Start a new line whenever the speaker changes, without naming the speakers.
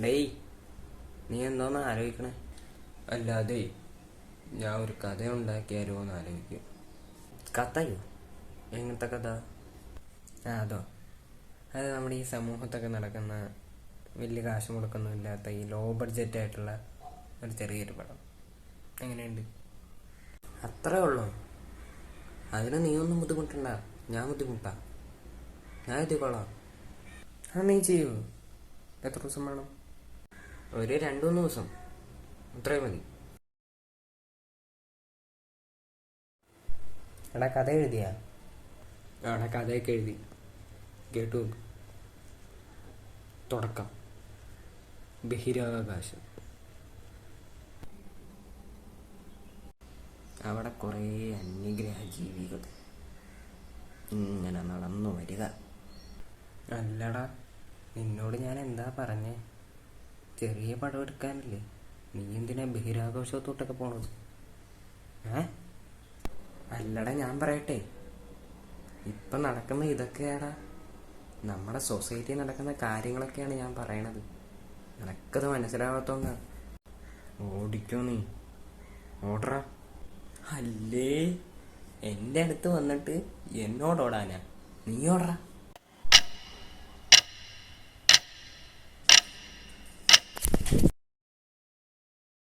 ഡേയ്, നീ എന്തോന്ന് ആലോചിക്കണേ? അല്ലാതെ ഞാൻ ഒരു കഥ ഉണ്ടാക്കിയാലോ എന്ന് ആലോചിക്കും. കഥയോ? എങ്ങനത്തെ കഥ? അതോ, അത് നമ്മുടെ ഈ സമൂഹത്തൊക്കെ നടക്കുന്ന വലിയ കാശ് മുടക്കൊന്നുമില്ലാത്ത ഈ ലോ ബഡ്ജറ്റ് ആയിട്ടുള്ള ഒരു ചെറിയൊരു പടം. എങ്ങനെയുണ്ട്? അത്രേ ഉള്ളൂ. അതിന് നീ ഒന്നും ബുദ്ധിമുട്ടണ്ട, ഞാൻ ബുദ്ധിമുട്ടാ. ഞാൻ എത്തിക്കോളാം. നീ ചെയ്യൂ. എത്ര ദിവസം വേണം? ഒരു 2-3 ദിവസം, അത്രയും മതി. എടാ, കഥ എഴുതിയാ? എടാ, കഥയൊക്കെ എഴുതി. കേട്ടു. തുടക്കം: ബഹിരാകാശം. അവിടെ കുറേ അന്യഗ്രഹ ജീവികൾ ഇങ്ങനെ നടന്നു വരിക. അല്ലടാ, നിന്നോട് ഞാൻ എന്താ പറഞ്ഞേ? ചെറിയ പടം എടുക്കാനല്ലേ. നീ എന്തിനാ ബഹിരാകാശത്തോട്ടൊക്കെ പോണത്? അല്ലടാ, ഞാൻ പറയട്ടെ. ഇപ്പം നടക്കുന്ന ഇതൊക്കെയാടാ, നമ്മുടെ സൊസൈറ്റിയിൽ നടക്കുന്ന കാര്യങ്ങളൊക്കെയാണ് ഞാൻ പറയണത്. നിനക്കത് മനസ്സിലാവാത്തോണ്ടാ. ഓടിക്കോ നീ, ഓടറാ. അല്ലേ, എൻ്റെ അടുത്ത് വന്നിട്ട് എന്നോട് ഓടാനാ? നീ ഓടറാ.